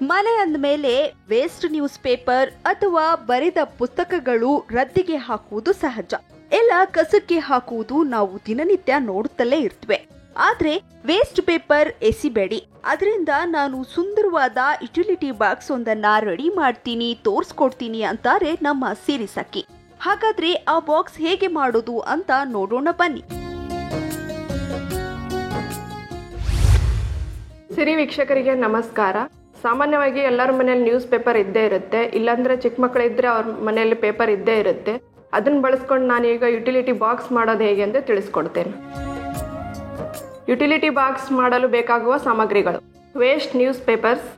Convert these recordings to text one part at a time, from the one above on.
ಮನೆ ಅಂದಮೇಲೆ waste news paper ಅಥವಾ ಬರೆದ ಪುಸ್ತಕಗಳು ರದ್ದಿಗೆ ಹಾಕುವುದು ಸಹಜ. ಎಲ್ಲ ಕಸಕ್ಕೆ ಹಾಕುವುದು ನಾವು ದಿನನಿತ್ಯ ನೋಡುತ್ತಲೇ ಇರ್ತವೆ. ಆದ್ರೆ ವೇಸ್ಟ್ ಪೇಪರ್ ಎಸಿಬೇಡಿ. ಅದರಿಂದ ನಾನು ಸುಂದರವಾದ ಯುಟಿಲಿಟಿ ಬಾಕ್ಸ್ ಒಂದನ್ನ ರೆಡಿ ಮಾಡ್ತೀನಿ, ತೋರಿಸ್ಕೊಡ್ತೀನಿ ಅಂತಾರೆ ನಮ್ಮ ಸೀರೀಸ್ ಅಕ್ಕಿ. ಹಾಗಾದ್ರೆ ಆ ಬಾಕ್ಸ್ ಹೇಗೆ ಮಾಡೋದು ಅಂತ ನೋಡೋಣ ಬನ್ನಿ. ಸಿರಿ ವೀಕ್ಷಕರಿಗೆ ನಮಸ್ಕಾರ. ಸಾಮಾನ್ಯವಾಗಿ ಎಲ್ಲರ ಮನೆಯಲ್ಲಿ ನ್ಯೂಸ್ ಪೇಪರ್ ಇದ್ದೇ ಇರುತ್ತೆ, ಇಲ್ಲಾಂದ್ರೆ ಚಿಕ್ಕ ಮಕ್ಕಳಿದ್ರೆ ಅವ್ರ ಮನೆಯಲ್ಲಿ ಪೇಪರ್ ಇದ್ದೇ ಇರುತ್ತೆ. ಅದನ್ನ ಬಳಸ್ಕೊಂಡು ನಾನೀಗ ಯುಟಿಲಿಟಿ ಬಾಕ್ಸ್ ಮಾಡೋದು ಹೇಗೆ ಅಂತ ತಿಳಿಸ್ಕೊಡ್ತೇನೆ. ಯುಟಿಲಿಟಿ ಬಾಕ್ಸ್ ಮಾಡಲು ಬೇಕಾಗುವ ಸಾಮಗ್ರಿಗಳು: waste news papers,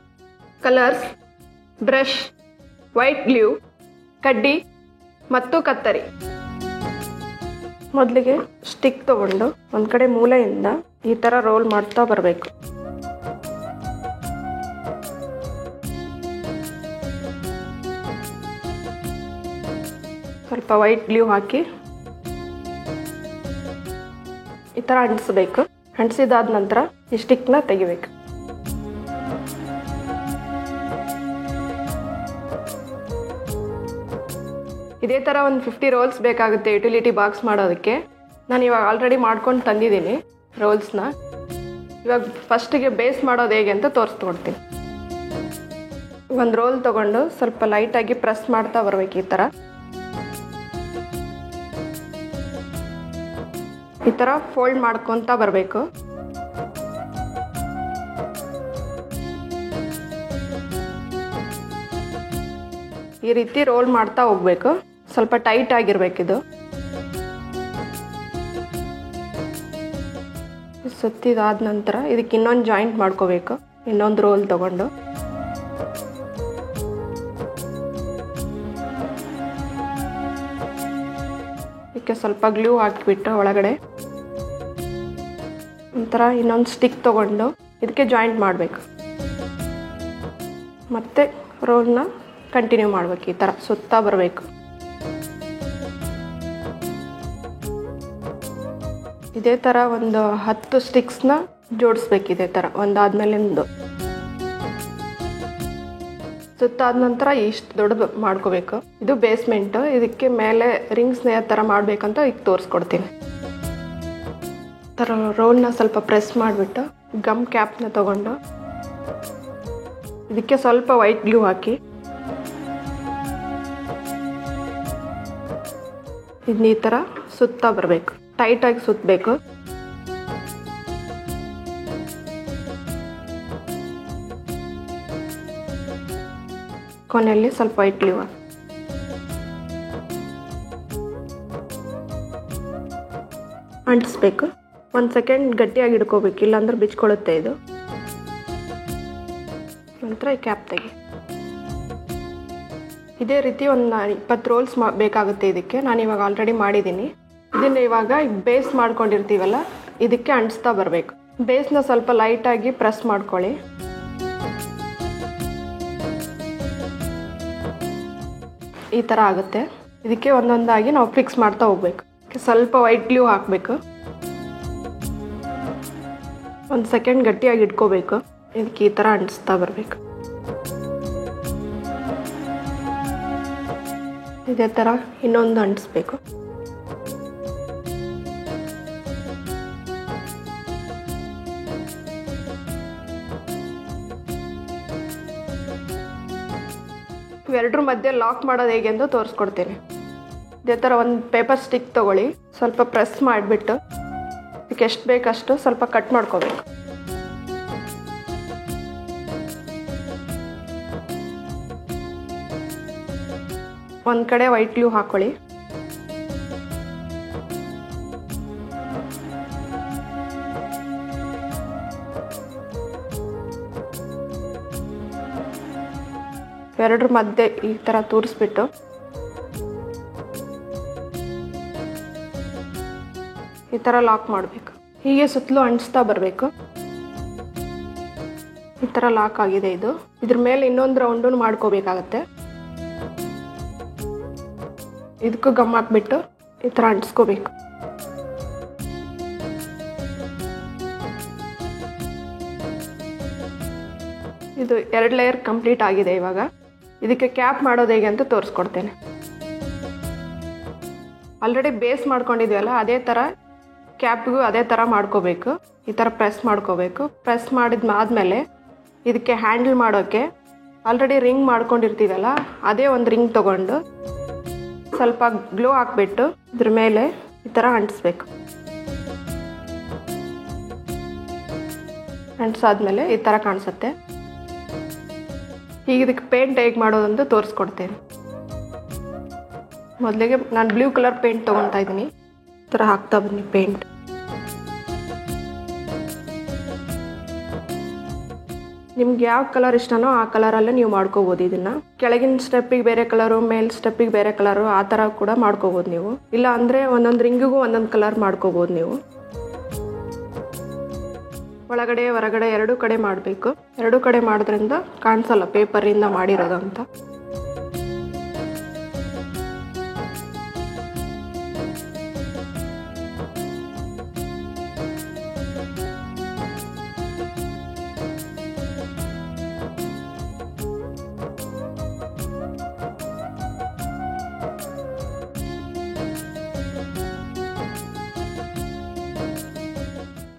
colours, brush, white glue, ಕಡ್ಡಿ ಮತ್ತು ಕತ್ತರಿ. ಮೊದಲಿಗೆ ಸ್ಟಿಕ್ ತಗೊಂಡು ಒಂದು ಕಡೆ ಮೂಲೆಯಿಂದ ಈ ಥರ ರೋಲ್ ಮಾಡ್ತಾ ಬರಬೇಕು. ಸ್ವಲ್ಪ ವೈಟ್ ಗ್ಲೂ ಹಾಕಿ ಈ ಥರ ಅಂಟಿಸ್ಬೇಕು. ಅಂಟಿಸಿದಾದ ನಂತರ ಈ ಸ್ಟಿಕ್ನ ತೆಗಿಬೇಕು. ಇದೇ ಥರ ಒಂದು 50 ರೋಲ್ಸ್ ಬೇಕಾಗುತ್ತೆ ಯುಟಿಲಿಟಿ ಬಾಕ್ಸ್ ಮಾಡೋದಕ್ಕೆ. ನಾನು ಇವಾಗ ಆಲ್ರೆಡಿ ಮಾಡ್ಕೊಂಡು ತಂದಿದ್ದೀನಿ ರೋಲ್ಸ್ನ. ಇವಾಗ ಫಸ್ಟಿಗೆ ಬೇಸ್ ಮಾಡೋದು ಹೇಗೆ ಅಂತ ತೋರಿಸ್ಕೊಡ್ತೀನಿ. ಒಂದು ರೋಲ್ ತೊಗೊಂಡು ಸ್ವಲ್ಪ ಲೈಟಾಗಿ ಪ್ರೆಸ್ ಮಾಡ್ತಾ ಬರ್ಬೇಕು. ಈ ಥರ ಫೋಲ್ಡ್ ಮಾಡ್ಕೊತಾ ಬರಬೇಕು. ಈ ರೀತಿ ರೋಲ್ ಮಾಡ್ತಾ ಹೋಗ್ಬೇಕು. ಸ್ವಲ್ಪ ಟೈಟ್ ಆಗಿರ್ಬೇಕಿದು. ಸುತ್ತಿದಾದ ನಂತರ ಇದಕ್ಕೆ ಇನ್ನೊಂದು ಜಾಯಿಂಟ್ ಮಾಡ್ಕೋಬೇಕು. ಇನ್ನೊಂದು ರೋಲ್ ತಗೊಂಡು ಇದಕ್ಕೆ ಸ್ವಲ್ಪ ಗ್ಲೂ ಹಾಕಿಬಿಟ್ಟು ಒಳಗಡೆ ಒಂಥರ ಇನ್ನೊಂದು ಸ್ಟಿಕ್ ತಗೊಂಡು ಇದಕ್ಕೆ ಜಾಯಿಂಟ್ ಮಾಡಬೇಕು. ಮತ್ತೆ ರೋಲ್ನ ಕಂಟಿನ್ಯೂ ಮಾಡಬೇಕು. ಈ ಥರ ಸುತ್ತಾ ಬರಬೇಕು. ಇದೇ ಥರ ಒಂದು 10 ಸ್ಟಿಕ್ಸ್ನ ಜೋಡಿಸ್ಬೇಕು. ಇದೇ ಥರ ಒಂದಾದ್ಮೇಲೆ ಒಂದು ಸುತ್ತಾದ ನಂತರ ಇಷ್ಟು ದೊಡ್ಡದು ಮಾಡ್ಕೋಬೇಕು. ಇದು ಬೇಸ್ಮೆಂಟು. ಇದಕ್ಕೆ ಮೇಲೆ ರಿಂಗ್ಸ್ ಥರ ಮಾಡಬೇಕಂತ ಈಗ ತೋರಿಸ್ಕೊಡ್ತೀನಿ. ಥರ ರೋಲ್ನ ಸ್ವಲ್ಪ ಪ್ರೆಸ್ ಮಾಡಿಬಿಟ್ಟು ಗಮ್ ಕ್ಯಾಪ್ನ ತಗೊಂಡು ಇದಕ್ಕೆ ಸ್ವಲ್ಪ ವೈಟ್ ಗ್ಲೂ ಹಾಕಿ ಇದನ್ನ ಈ ಥರ ಸುತ್ತಾ ಬರಬೇಕು. ಟೈಟಾಗಿ ಸುತ್ತಬೇಕು. ಕೊನೆಯಲ್ಲಿ ಸ್ವಲ್ಪ ವೈಟ್ ಗ್ಲೂ ಅಂಟಿಸ್ಬೇಕು. 1 ಸೆಕೆಂಡ್ ಗಟ್ಟಿಯಾಗಿ ಹಿಡ್ಕೋಬೇಕು, ಇಲ್ಲಾಂದ್ರೆ ಬಿಚ್ಕೊಳ್ಳುತ್ತೆ ಇದು. ನಂತರ ಈ ಕ್ಯಾಪ್ ತೆಗಿ. ಇದೇ ರೀತಿ ಒಂದು 20 ರೋಲ್ಸ್ ಬೇಕಾಗುತ್ತೆ ಇದಕ್ಕೆ. ನಾನು ಇವಾಗ ಆಲ್ರೆಡಿ ಮಾಡಿದ್ದೀನಿ. ಇದನ್ನು ಇವಾಗ ಬೇಸ್ ಮಾಡ್ಕೊಂಡಿರ್ತೀವಲ್ಲ ಇದಕ್ಕೆ ಅಂಟಿಸ್ತಾ ಬರಬೇಕು. ಬೇಸ್ನ ಸ್ವಲ್ಪ ಲೈಟಾಗಿ ಪ್ರೆಸ್ ಮಾಡ್ಕೊಳ್ಳಿ. ಈ ಥರ ಆಗುತ್ತೆ. ಇದಕ್ಕೆ ಒಂದೊಂದಾಗಿ ನಾವು ಫಿಕ್ಸ್ ಮಾಡ್ತಾ ಹೋಗ್ಬೇಕು. ಸ್ವಲ್ಪ ವೈಟ್ ಗ್ಲೂ ಹಾಕಬೇಕು. 1 ಸೆಕೆಂಡ್ ಗಟ್ಟಿಯಾಗಿ ಇಟ್ಕೋಬೇಕು. ಇದಕ್ಕೆ ಈ ಥರ ಅಂಟಿಸ್ತಾ ಬರಬೇಕು. ಇದೇ ಥರ ಇನ್ನೊಂದು ಅಂಟಿಸ್ಬೇಕು. ಇವೆರಡರ ಮಧ್ಯೆ ಲಾಕ್ ಮಾಡೋದು ಹೇಗೆ ಅಂತ ತೋರಿಸ್ಕೊಡ್ತೀನಿ. ಇದೇ ಥರ ಒಂದು ಪೇಪರ್ ಸ್ಟಿಕ್ ತೊಗೊಳ್ಳಿ. ಸ್ವಲ್ಪ ಪ್ರೆಸ್ ಮಾಡಿಬಿಟ್ಟು ಇದಕ್ಕೆ ಎಷ್ಟು ಬೇಕಷ್ಟು ಸ್ವಲ್ಪ ಕಟ್ ಮಾಡ್ಕೋಬೇಕು. ಒಂದು ಕಡೆ ವೈಟ್ ಗ್ಲೂ ಹಾಕೊಳ್ಳಿ. ಎರಡರ ಮಧ್ಯೆ ಈ ಥರ ತೂರಿಸ್ಬಿಟ್ಟು ಈ ಥರ ಲಾಕ್ ಮಾಡಬೇಕು. ಹೀಗೆ ಸುತ್ತಲೂ ಅಂಟಿಸ್ತಾ ಬರಬೇಕು. ಈ ಥರ ಲಾಕ್ ಆಗಿದೆ ಇದು. ಇದ್ರ ಮೇಲೆ ಇನ್ನೊಂದು ರೌಂಡು ಮಾಡ್ಕೋಬೇಕಾಗತ್ತೆ. ಇದಕ್ಕೂ ಗಮ್ ಹಾಕ್ಬಿಟ್ಟು ಈ ಥರ ಅಂಟಿಸ್ಕೋಬೇಕು. ಇದು 2 ಲೇಯರ್ ಕಂಪ್ಲೀಟ್ ಆಗಿದೆ. ಇವಾಗ ಇದಕ್ಕೆ ಕ್ಯಾಪ್ ಮಾಡೋದು ಹೇಗೆ ಅಂತ ತೋರಿಸ್ಕೊಡ್ತೇನೆ. ಆಲ್ರೆಡಿ ಬೇಸ್ ಮಾಡ್ಕೊಂಡಿದ್ವಲ್ಲ ಅದೇ ಥರ ಕ್ಯಾಪ್ಗೂ ಅದೇ ಥರ ಮಾಡ್ಕೋಬೇಕು. ಈ ಥರ ಪ್ರೆಸ್ ಮಾಡ್ಕೋಬೇಕು. ಪ್ರೆಸ್ ಆದಮೇಲೆ ಇದಕ್ಕೆ ಹ್ಯಾಂಡಲ್ ಮಾಡೋಕ್ಕೆ ಆಲ್ರೆಡಿ ರಿಂಗ್ ಮಾಡ್ಕೊಂಡಿರ್ತೀವಲ್ಲ ಅದೇ ಒಂದು ರಿಂಗ್ ತೊಗೊಂಡು ಸ್ವಲ್ಪ ಗ್ಲೋ ಹಾಕ್ಬಿಟ್ಟು ಇದ್ರ ಮೇಲೆ ಈ ಥರ ಅಂಟಿಸ್ಬೇಕು. ಅಂಟಿಸಾದ್ಮೇಲೆ ಈ ಥರ ಕಾಣಿಸುತ್ತೆ. ಈಗ ಇದಕ್ಕೆ ಪೇಂಟ್ ಹೇಗೆ ಮಾಡೋದಂತ ತೋರಿಸ್ಕೊಡ್ತೇನೆ. ಮೊದಲಿಗೆ ನಾನು ಬ್ಲೂ ಕಲರ್ ಪೇಂಟ್ ತೊಗೊತಾ ಇದ್ದೀನಿ. ಈ ಥರ ಹಾಕ್ತಾ ಬನ್ನಿ ಪೇಂಟ್. ನಿಮ್ಗೆ ಯಾವ ಕಲರ್ ಇಷ್ಟನೋ ಆ ಕಲರಲ್ಲೇ ನೀವು ಮಾಡ್ಕೋಬೋದು. ಇದನ್ನು ಕೆಳಗಿನ ಸ್ಟೆಪ್ಪಿಗೆ ಬೇರೆ ಕಲರು, ಮೇಲ್ ಸ್ಟೆಪ್ಪಿಗೆ ಬೇರೆ ಕಲರು, ಆ ಥರ ಕೂಡ ಮಾಡ್ಕೋಬೋದು ನೀವು. ಇಲ್ಲ ಅಂದರೆ ಒಂದೊಂದು ರಿಂಗಿಗೂ ಒಂದೊಂದು ಕಲರ್ ಮಾಡ್ಕೋಬೋದು ನೀವು. ಒಳಗಡೆ ಹೊರಗಡೆ 2 ಕಡೆ ಮಾಡಬೇಕು. 2 ಕಡೆ ಮಾಡೋದ್ರಿಂದ ಕಾಣಿಸಲ್ಲ ಪೇಪರಿಂದ ಮಾಡಿರೋದು ಅಂತ.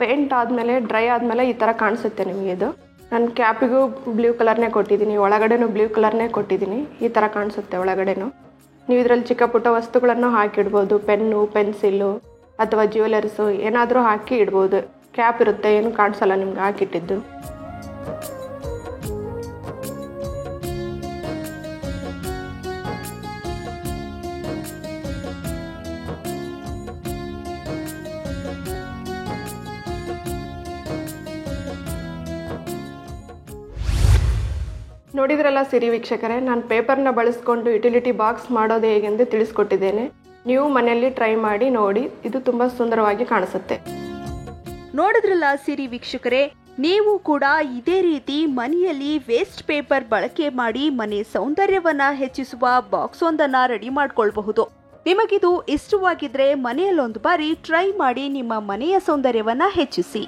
ಪೇಂಟ್ ಆದಮೇಲೆ ಡ್ರೈ ಆದಮೇಲೆ ಈ ಥರ ಕಾಣಿಸುತ್ತೆ ನಿಮಗೆ. ಇದು ನಾನು ಕ್ಯಾಪಿಗೂ ಬ್ಲೂ ಕಲರ್ನೇ ಕೊಟ್ಟಿದ್ದೀನಿ, ಒಳಗಡೆನೂ ಬ್ಲೂ ಕಲರ್ನೇ ಕೊಟ್ಟಿದ್ದೀನಿ. ಈ ಥರ ಕಾಣಿಸುತ್ತೆ ಒಳಗಡೆನೂ. ನೀವು ಇದರಲ್ಲಿ ಚಿಕ್ಕ ಪುಟ್ಟ ವಸ್ತುಗಳನ್ನು ಹಾಕಿಡ್ಬೋದು. ಪೆನ್ನು, ಪೆನ್ಸಿಲ್ಲು ಅಥವಾ ಜ್ಯುವೆಲರ್ಸು ಏನಾದರೂ ಹಾಕಿ ಇಡ್ಬೋದು. ಕ್ಯಾಪ್ ಇರುತ್ತೆ, ಏನು ಕಾಣಿಸಲ್ಲ ನಿಮ್ಗೆ ಹಾಕಿಟ್ಟಿದ್ದು. ನೋಡಿದ್ರಲ್ಲ ಸಿರಿ ವೀಕ್ಷಕರೇ, ನಾನು ಪೇಪರ್ನ ಬಳಸ್ಕೊಂಡು ಯುಟಿಲಿಟಿ ಬಾಕ್ಸ್ ಮಾಡೋದು ಹೇಗೆಂದು ತಿಳಿಸ್ಕೊಟ್ಟಿದ್ದೇನೆ. ನೀವು ಮನೆಯಲ್ಲಿ ಟ್ರೈ ಮಾಡಿ ನೋಡಿ, ಇದು ತುಂಬ ಸುಂದರವಾಗಿ ಕಾಣಿಸುತ್ತೆ. ನೋಡಿದ್ರಲ್ಲ ಸಿರಿ ವೀಕ್ಷಕರೇ, ನೀವು ಕೂಡ ಇದೇ ರೀತಿ ಮನೆಯಲ್ಲಿ ವೇಸ್ಟ್ ಪೇಪರ್ ಬಳಕೆ ಮಾಡಿ ಮನೆ ಸೌಂದರ್ಯವನ್ನ ಹೆಚ್ಚಿಸುವ ಬಾಕ್ಸ್ ಒಂದನ್ನ ರೆಡಿ ಮಾಡ್ಕೊಳ್ಬಹುದು. ನಿಮಗಿದು ಇಷ್ಟವಾಗಿದ್ರೆ ಮನೆಯಲ್ಲೊಂದು ಬಾರಿ ಟ್ರೈ ಮಾಡಿ ನಿಮ್ಮ ಮನೆಯ ಸೌಂದರ್ಯವನ್ನ ಹೆಚ್ಚಿಸಿ.